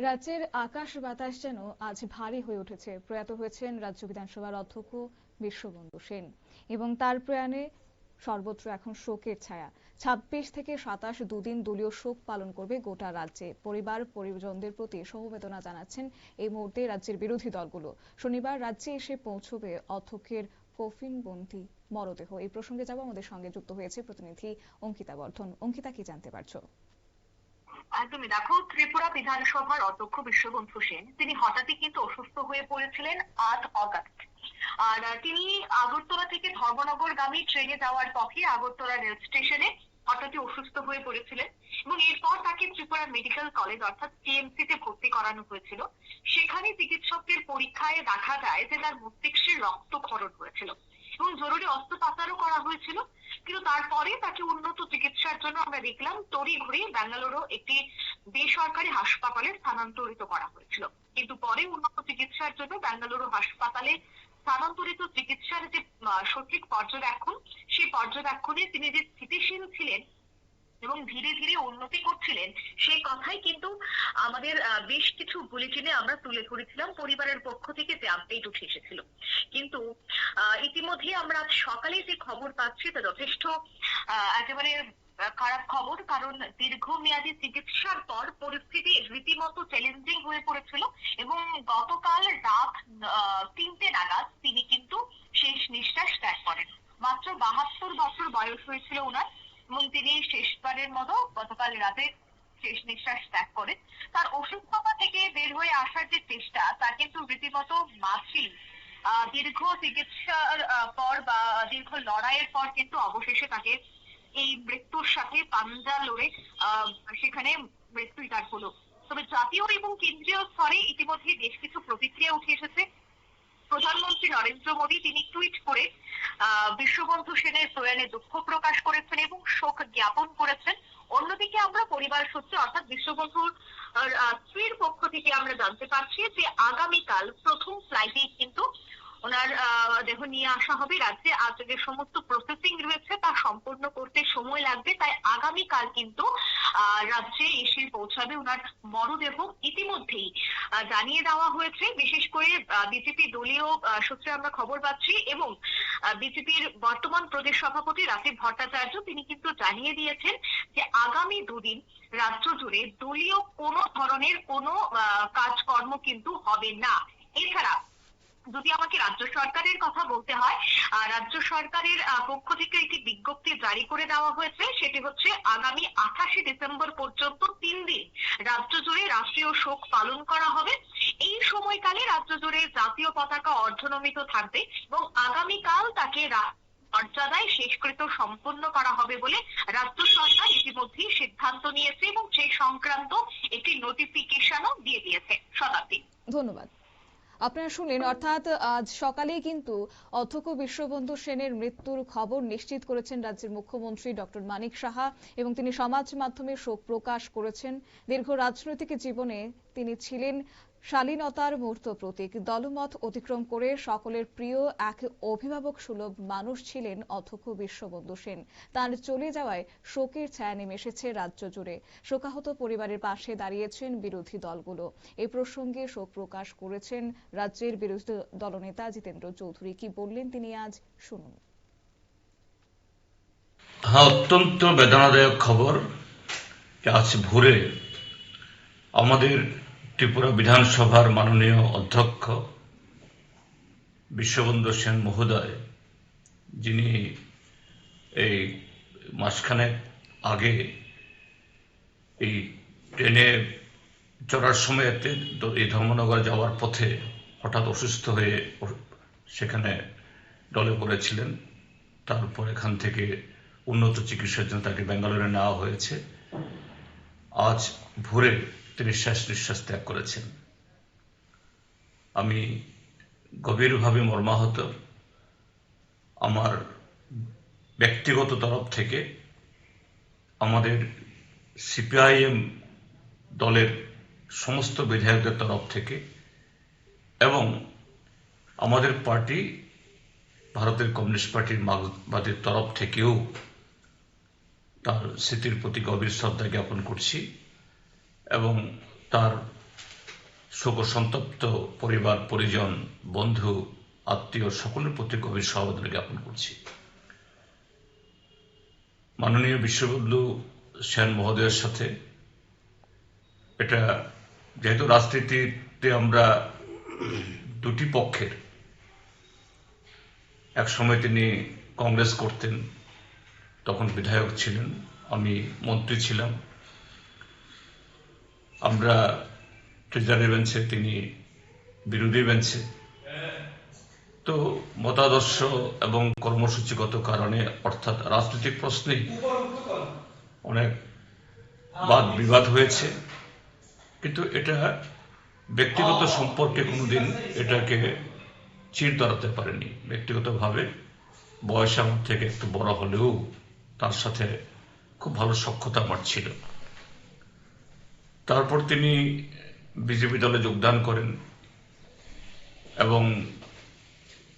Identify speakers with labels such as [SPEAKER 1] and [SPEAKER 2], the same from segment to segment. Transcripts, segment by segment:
[SPEAKER 1] রাজ্যের আকাশ বাতাস যেন আজ ভারী হয়ে উঠেছে। প্রয়াত হয়েছেন রাজ্য বিধানসভার অধ্যক্ষ বিশ্ববন্ধু সেন এবং তার প্রয়াণে সর্বত্র এখন শোকের ছায়া। ২৬ থেকে ২৭ দুদিন দলীয় শোক পালন করবে গোটা রাজ্যে। পরিবার পরিজনদের প্রতি সমবেদনা জানাচ্ছেন এই মুহূর্তে রাজ্যের বিরোধী দলগুলো। শনিবার রাজ্যে এসে পৌঁছবে অধ্যক্ষের কফিনবন্দি মরদেহ। এই প্রসঙ্গে যাব, আমাদের সঙ্গে যুক্ত হয়েছে প্রতিনিধি অঙ্কিতা বর্ধন। অঙ্কিতা, কি জানতে পারছো?
[SPEAKER 2] একদমই। দেখো, ত্রিপুরা বিধানসভার অধ্যক্ষ বিশ্ববন্ধু সেন তিনি হঠাৎই কিন্তু অসুস্থ হয়ে পড়েছিলেন ৮ অগাস্ট। আর তিনি আগরতলা থেকে ধর্মনগরগামী ট্রেনে যাওয়ার পথে আগরতলা রেল স্টেশনে হঠাৎই অসুস্থ হয়ে পড়েছিলেন এবং এরপর তাকে ত্রিপুরা মেডিকেল কলেজ অর্থাৎ টিএমসি তে ভর্তি করানো হয়েছিল। সেখানে চিকিৎসকদের পরীক্ষায় দেখা যায় যে তার মস্তিষ্কে রক্তক্ষরণ হয়েছিল এবং জরুরি অস্ত্রোপচারও করা হয়েছিল। কিন্তু তারপরে তাকে উন্নত চিকিৎসার জন্য আমরা দেখলাম তড়িঘড়ি বেঙ্গালুরু একটি বেসরকারি হাসপাতালে স্থানান্তরিত করা হয়েছিল। কিন্তু পরে উন্নত চিকিৎসার জন্য বেঙ্গালুরু হাসপাতালে স্থানান্তরিত চিকিৎসার যে সঠিক পর্যবেক্ষণ, সেই পর্যবেক্ষণে তিনি যে স্থিতিশীল ছিলেন এবং ধীরে ধীরে উন্নতি করছিলেন, সেই কথাই কিন্তু আমাদের বেশ কিছু বুলেটিনে আমরা তুলে ধরেছিলাম। পরিবারের পক্ষ থেকে যে আপডেট উঠে এসেছিল, কিন্তু ইতিমধ্যে আমরা আজ সকালে যে খবর পাচ্ছি তা যথেষ্ট একেবারে খারাপ খবর। কারণ দীর্ঘমেয়াদী চিকিৎসার পর পরিস্থিতি রীতিমতো চ্যালেঞ্জিং হয়ে পড়েছিল এবং গতকাল রাত ৩টে নাগাদ তিনি কিন্তু শেষ নিঃশ্বাস ত্যাগ করেন। মাত্র ৭২ বছর বয়স হয়েছিল ওনার এবং তিনি শেষবারের মতো গতকাল রাতে শেষ নিঃশ্বাস ত্যাগ করেন। তার অসুস্থতা থেকে বের হয়ে আসার যে চেষ্টা, তা কিন্তু রীতিমতো মাছিল। দীর্ঘ চিকিৎসার পর বা দীর্ঘ লড়াইয়ের পর কিন্তু অবশেষে তাকে এই মৃত্যুর সাথে পাঞ্জা লড়ে সেখানে মৃত্যুই তার হলো। তবে জাতীয় এবং কেন্দ্রীয় স্তরে ইতিমধ্যে বেশ কিছু প্রতিক্রিয়া উঠে এসেছে। প্রধানমন্ত্রী নরেন্দ্র মোদী তিনি টুইট করে বিশ্ববন্ধু সেনের প্রয়াণে দুঃখ প্রকাশ করেছেন এবং শোক জ্ঞাপন করেছেন। অন্যদিকে আমরা পরিবার সূত্রে অর্থাৎ বিশ্ববন্ধুর স্ত্রীর পক্ষ থেকে আমরা জানতে পারছি যে আগামীকাল প্রথম ফ্লাইটে কিন্তু ওনার দেহ নিয়ে আসা হবে রাজ্যে। আজ যে সমস্ত প্রসেসিং রয়েছে তা সম্পূর্ণ করতে সময় লাগবে, তাই আগামীকাল কিন্তু রাজ্যে এসে পৌঁছাবে ওনার মরদেহ। ইতিমধ্যেই জানিয়ে দেওয়া হয়েছে, বিশেষ করে বিজেপি দলীয় সূত্রে আমরা খবর পাচ্ছি এবং বিজেপির বর্তমান প্রদেশ সভাপতি রাজীব ভট্টাচার্য তিনি কিন্তু জানিয়ে দিয়েছেন যে আগামী দুদিন রাজ্য জুড়ে দলীয় কোনো ধরনের কোনো কাজকর্ম কিন্তু হবে না। এছাড়া যদি আমাকে রাজ্য সরকারের কথা বলতে হয়, রাজ্য সরকারের পক্ষ থেকে একটি বিজ্ঞপ্তি জারি করে দেওয়া হয়েছে। সেটি হচ্ছে আগামী ২৮শে ডিসেম্বর পর্যন্ত ৩ দিন রাজ্য জুড়ে রাষ্ট্রীয় শোক পালন করা হবে। এই সময়কালে রাজ্য জুড়ে জাতীয় পতাকা অর্ধনমিত থাকবে এবং আগামীকাল তাকে মর্যাদায় শেষকৃত্য সম্পন্ন করা হবে বলে রাজ্য সরকার ইতিমধ্যেই সিদ্ধান্ত নিয়েছে এবং সেই সংক্রান্ত একটি নোটিফিকেশনও দিয়ে দিয়েছে। শতাব্দী,
[SPEAKER 1] ধন্যবাদ। আপনারা শুনলেন, অর্থাৎ আজ সকালেই কিন্তু অধ্যক্ষ বিশ্ববন্ধু সেনের মৃত্যুর খবর নিশ্চিত করেছেন রাজ্যের মুখ্যমন্ত্রী ডক্টর মানিক সাহা এবং তিনি সমাজ মাধ্যমে শোক প্রকাশ করেছেন। দীর্ঘ রাজনৈতিক জীবনে তিনি ছিলেন শালীনতার মূর্ত প্রতীক। দলমত অতিক্রম করে সকলের প্রিয় এক অভিভাবক সুলভ মানুষ ছিলেন অধ্যক্ষ বিশ্ববন্ধু সেন। তার চলে যাওয়ায় শোকের ছায়া নেমে এসেছে রাজ্য জুড়ে। শোকাহত পরিবারের পাশে দাঁড়িয়েছেন বিরোধী দলগুলো। এই প্রসঙ্গে শোক প্রকাশ করেছেন রাজ্যের বিরোধী দলনেতা জিতেন্দ্র চৌধুরী। কি বললেন তিনি আজ, শুনুন।
[SPEAKER 3] অত্যন্ত বেদনাদায়ক খবর। আজ ভোরে আমাদের ত্রিপুরা বিধানসভার মাননীয় অধ্যক্ষ বিশ্ববন্ধু সেন মহোদয়, যিনি এই মাসখানেক আগে এই ট্রেনে চড়ার সময় এই ধর্মনগর যাওয়ার পথে হঠাৎ অসুস্থ হয়ে সেখানে ডলে পড়েছিলেন। তারপর এখান থেকে উন্নত চিকিৎসার জন্য তাকে বেঙ্গালুরু নেওয়া হয়েছে। আজ ভোরে তিনি শেষ নিঃশ্বাস ত্যাগ করেছেন। আমি গভীরভাবে মর্মাহত। আমার ব্যক্তিগত তরফ থেকে, আমাদের সিপিআইএম দলের সমস্ত বিধায়কদের তরফ থেকে এবং আমাদের পার্টি ভারতের কমিউনিস্ট পার্টির মার্ক্সবাদীর তরফ থেকেও তার স্মৃতির প্রতি গভীর শ্রদ্ধা জ্ঞাপন করছি এবং তার শোক সন্তপ্ত পরিবার পরিজন বন্ধু আত্মীয় সকলের প্রতি গভীর সমবেদনা জ্ঞাপন করছি। মাননীয় বিশ্ববন্ধু সেন মহোদয়ের সাথে এটা যেহেতু রাজনীতিতে আমরা দুটি পক্ষের, এক সময় তিনি কংগ্রেস করতেন, তখন বিধায়ক ছিলেন, আমি মন্ত্রী ছিলাম, আমরা ট্রেজারি বেঞ্চে, তিনি বিরোধী বেঞ্চে। তো মতাদর্শ এবং কর্মসূচিগত কারণে অর্থাৎ রাজনৈতিক প্রশ্নে অনেক বাদ বিবাদ হয়েছে, কিন্তু এটা ব্যক্তিগত সম্পর্কে কোনোদিন এটাকে চির ধরাতে পারেনি। ব্যক্তিগতভাবে বয়স আমার থেকে একটু বড় হলেও তার সাথে খুব ভালো সখ্যতা আমার ছিল। তারপর তিনি বিজেপি দলে যোগদান করেন এবং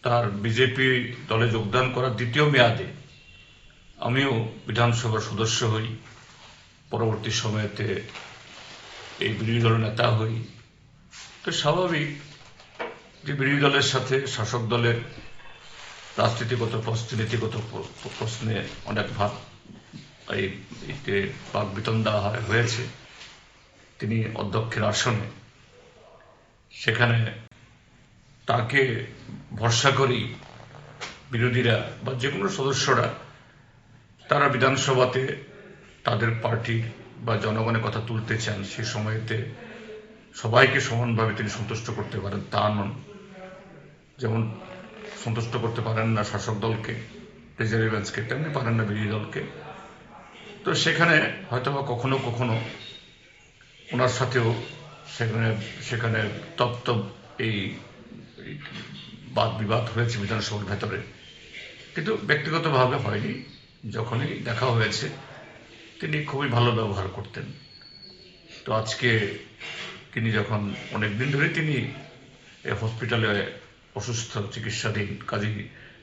[SPEAKER 3] তার বিজেপি দলে যোগদান করার দ্বিতীয় মেয়াদে আমিও বিধানসভার সদস্য হই। পরবর্তী সময়েতে এই বিরোধী দলের নেতা হই। তো স্বাভাবিক যে বিরোধী দলের সাথে শাসক দলের রাজনীতিগত প্রশ্নে, নীতিগত প্রশ্নে অনেক বাক বিতণ্ডা হয়েছে। তিনি অধ্যক্ষের আসনে, সেখানে তাকে ভরসা করি বিরোধীরা বা যে কোনো সদস্যরা তারা বিধানসভাতে তাদের পার্টি বা জনগণের কথা তুলতে চান, সে সময়তে সবাইকে সমানভাবে তিনি সন্তুষ্ট করতে পারেন তা নন। যেমন সন্তুষ্ট করতে পারেন না শাসক দলকে, ট্রেজারি বেঞ্চকে, তেমনি পারেন না বিরোধী দলকে। তো সেখানে হয়তোবা কখনো কখনো ওনার সাথেও সেখানে তপ্ত এই বাদ বিবাদ হয়েছে বিধানসভার ভেতরে, কিন্তু ব্যক্তিগতভাবে হয়নি। যখনই দেখা হয়েছে তিনি খুবই ভালো ব্যবহার করতেন। তো আজকে তিনি যখন অনেকদিন ধরে তিনি হসপিটালে অসুস্থ চিকিৎসাধীন, কাজে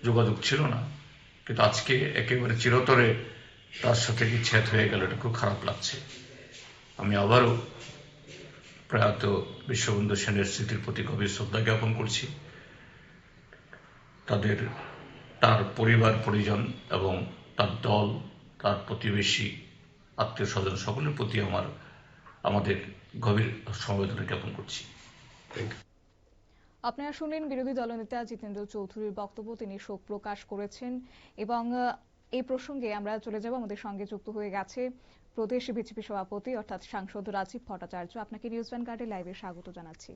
[SPEAKER 3] যোগাযোগ ছিল না, কিন্তু আজকে একেবারে চিরতরে তার সাথে বিচ্ছেদ হয়ে গেল, এটা খুব খারাপ লাগছে। আমি আবারও প্রয়াত বিশ্ববন্ধু সেনের স্মৃতির প্রতি গভীর শ্রদ্ধা জ্ঞাপন করছি। তার পরিবার পরিজন এবং তার দল, তার প্রতিবেশী, আত্মীয় স্বজন সকলের প্রতি আমাদের গভীর সমবেদনা জ্ঞাপন করছি।
[SPEAKER 1] আপনারা শুনলেন বিরোধী দলনেতা জিতেন্দ্র চৌধুরীর বক্তব্য। তিনি শোক প্রকাশ করেছেন এবং এই প্রসঙ্গে আমরা চলে যাব, আমাদের সঙ্গে যুক্ত হয়ে গেছে প্রদেশ বিজেপি সভাপতি অর্থাৎ সাংসদ রাজীব ভট্টাচার্য। আপনাকে নিউজ ভ্যানগার্ডে লাইভে স্বাগত জানাচ্ছি।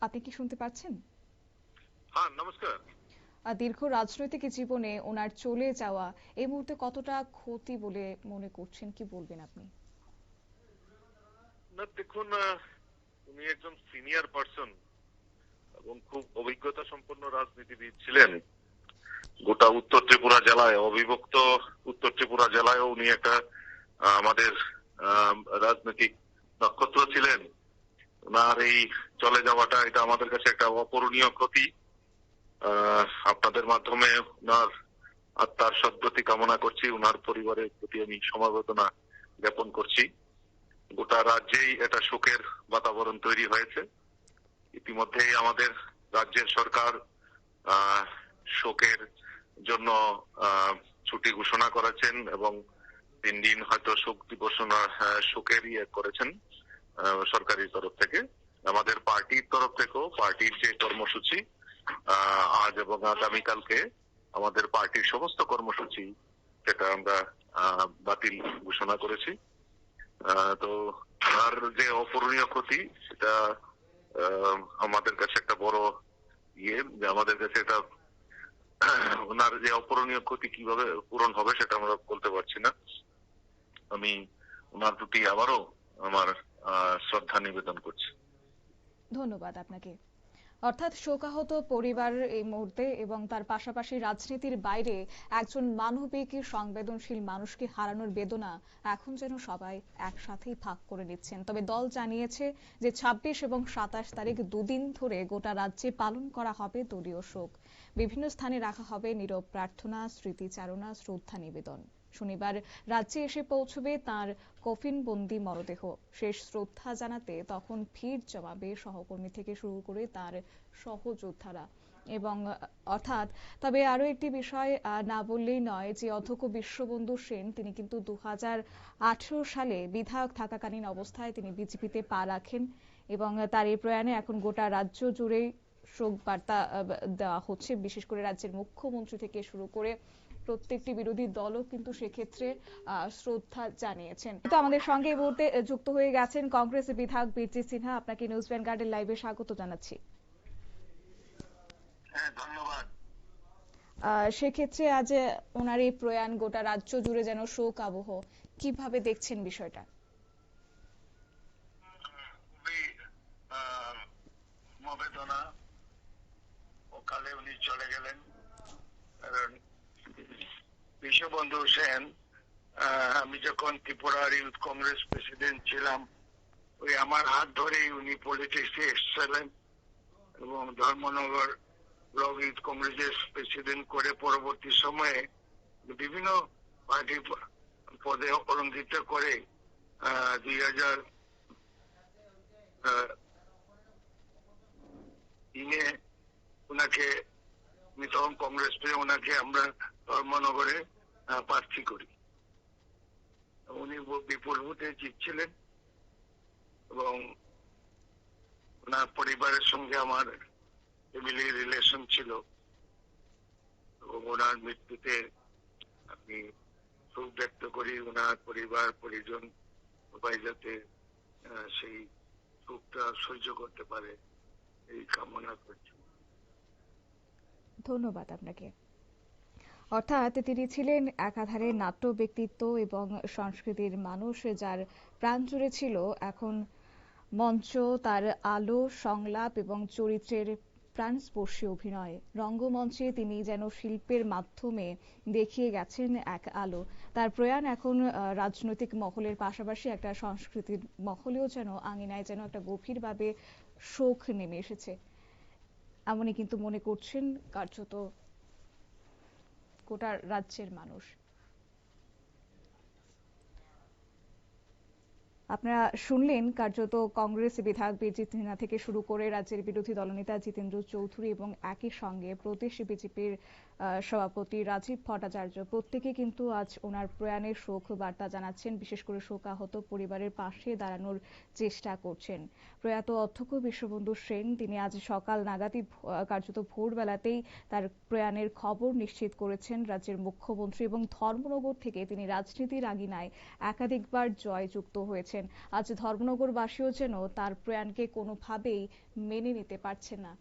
[SPEAKER 1] আপনি কি শুনতে পাচ্ছেন?
[SPEAKER 4] হ্যাঁ, নমস্কার।
[SPEAKER 1] দীর্ঘ রাজনৈতিক জীবনে ওনার চলে যাওয়া এই মুহূর্তে কতটা ক্ষতি বলে মনে করছেন, কি বলবেন আপনি?
[SPEAKER 4] না, দেখুন, উনি একজন সিনিয়র পার্সন এবং খুব অভিজ্ঞতা সম্পন্ন রাজনীতিবিদ ছিলেন। গোটা উত্তর ত্রিপুরা জেলায়, অবিভক্ত উত্তর ত্রিপুরা জেলায়ও উনি একটা আমাদের রাজনৈতিক নক্ষত্র ছিলেন। ওনার এই চলে যাওয়াটা, এটা আমাদের কাছে একটা অপূরণীয় ক্ষতি। আপনাদের মাধ্যমে ওনার আত্মার সদ্গতি কামনা করছি। ওনার পরিবারের প্রতি আমি সমবেদনা জ্ঞাপন করছি। গোটা রাজ্যেই এটা শোকের বাতাবরণ তৈরি হয়েছে। ইতিমধ্যেই আমাদের রাজ্যের সরকার শোকের জন্য ছুটি ঘোষণা করেছেন এবং 3 দিন হয়তো শোক দিবস শোকের করেছেন সরকারি তরফ থেকে। আমাদের পার্টির তরফ থেকেও পার্টির যে কর্মসূচি আজ এবং আগামীকালকে আমাদের পার্টির সমস্ত কর্মসূচি সেটা আমরা বাতিল ঘোষণা করেছি। তো তার যে অপূরণীয় ক্ষতি, সেটা আমাদের কাছে একটা বড় যে আমাদের কাছে এটা ওনার যে অপূরণীয় ক্ষতি কিভাবে পূরণ হবে সেটা আমরা বলতে পারছি না। আমি ওনার প্রতি আবারও আমার শ্রদ্ধা নিবেদন করছি।
[SPEAKER 1] ধন্যবাদ আপনাকে। অর্থাৎ শোকাহত পরিবার এই মুহূর্তে এবং তার পাশাপাশি রাজনীতির বাইরে একজন মানবিক সংবেদনশীল মানুষকে হারানোর বেদনা এখন যেন সবাই একসাথেই ভাগ করে নিচ্ছেন। তবে দল জানিয়েছে যে 26 এবং 27 তারিখ দুদিন ধরে গোটা রাজ্যে পালন করা হবে দলীয় শোক। বিভিন্ন স্থানে রাখা হবে নীরব প্রার্থনা, স্মৃতিচারণা, শ্রদ্ধা নিবেদন। শনিবার রাজ্যে এসে পৌঁছবে তার কফিনবন্দি মরদেহ। শেষ শ্রদ্ধা জানাতে তখন ভিড় জমাবে সহকর্মী থেকে শুরু করে তার সহযোদ্ধারা। এবং অর্থাৎ তবে আরো একটি বিষয় না বললেই নয় যে অধ্যক্ষ বিশ্ববন্ধু সেন তিনি কিন্তু 2018 সালে বিধায়ক থাকাকালীন অবস্থায় তিনি বিজেপিতে পা রাখেন এবং তার এই প্রয়াণে এখন গোটা রাজ্য জুড়ে শোক বার্তা দেওয়া হচ্ছে। বিশেষ করে রাজ্যের মুখ্যমন্ত্রী থেকে শুরু করে প্রত্যেকটি বিরোধী দলও কিন্তু সেক্ষেত্রে শ্রদ্ধা জানিয়েছেন। তো আমাদের সঙ্গে এই মুহূর্তে যুক্ত হয়ে গেছেন কংগ্রেস বিধায়ক বীরজি সিনহা। আপনাকে নিউজ ভ্যানগার্ডের লাইভে স্বাগত জানাচ্ছি।
[SPEAKER 5] ধন্যবাদ।
[SPEAKER 1] সেক্ষেত্রে আজ ওনার এই প্রয়াণ গোটা রাজ্য জুড়ে যেন শোক আবহ, কিভাবে দেখছেন বিষয়টা?
[SPEAKER 5] খুবই মবেদনা ও কালে উনি চলে গেলেন। কারণ বিশ্ববন্ধু সেন, আমি যখন ত্রিপুরার ইউথ কংগ্রেস প্রেসিডেন্ট ছিলাম, ওই আমার হাত ধরেই উনি পলিটিক্সে এসেছিলেন এবং ধর্মনগর ব্লক ইউথ কংগ্রেসের প্রেসিডেন্ট করে পরবর্তী সময়ে বিভিন্ন পার্টি পদে অলঙ্কৃত করে 2000 ইনে ওনাকে, আমি তখন কংগ্রেস পেয়ে ওনাকে আমরা ধর্মনগরে প্রার্থী করি। উনি বিপুল ভোটে জিতছিলেন এবং ওনার পরিবারের সঙ্গে আমার ফ্যামিলি রিলেশন ছিল এবং ওনার মৃত্যুতে আমি শোক ব্যক্ত করি। ওনার পরিবার পরিজন সবাই যাতে সেই শোকটা সহ্য করতে পারে এই কামনা করছি।
[SPEAKER 1] ধন্যবাদ আপনাকে। অর্থাৎ তিনি ছিলেন একাধারে নাট্য ব্যক্তিত্ব এবং সংস্কৃতির মানুষ, যার প্রাণ জুড়ে ছিল এখন মঞ্চ, তার আলো, সংলাপ এবং চরিত্রের প্রাণস্পর্শী অভিনয়। রঙ্গমঞ্চে তিনি যেন শিল্পের মাধ্যমে দেখিয়ে গেছেন এক আলো। তার প্রয়াণ এখন রাজনৈতিক মহলের পাশাপাশি একটা সংস্কৃতির মহলেও যেন আঙিনায় যেন একটা গভীরভাবে শোক নেমে এসেছে, এমনই কিন্তু মনে করছেন কার্যত গোটা রাজ্যের মানুষ। আপনারা শুনলেন কার্যত কংগ্রেস বিধায়ক বীরজি সিনহা থেকে শুরু করে রাজ্যের বিরোধী দলনেতা জিতেন্দ্র চৌধুরী এবং একই সঙ্গে প্রদেশ বিজেপির সভাপতি রাজীব ভট্টাচার্য প্রত্যেকে কিন্তু আজ ওনার প্রয়াণে শোক বার্তা জানাচ্ছেন। বিশেষ করে শোকাহত পরিবারের পাশে দাঁড়ানোর চেষ্টা করছেন। প্রয়াত অধ্যক্ষ বিশ্ববন্ধু সেন তিনি আজ সকাল নাগাদই কার্যত ভোরবেলাতেই তার প্রয়াণের খবর নিশ্চিত করেছেন রাজ্যের মুখ্যমন্ত্রী এবং ধর্মনগর থেকে তিনি রাজনীতির আঙিনায় একাধিকবার জয়যুক্ত হয়েছেন। আজ ধর্মনগরবাসীও যেন তার প্রয়াণকে কোনোভাবেই মেনে নিতে পারছে না।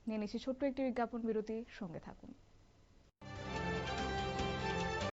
[SPEAKER 1] নিয়ে নিচ্ছি ছোট্ট একটি বিজ্ঞাপন বিরতি, সঙ্গে থাকুন।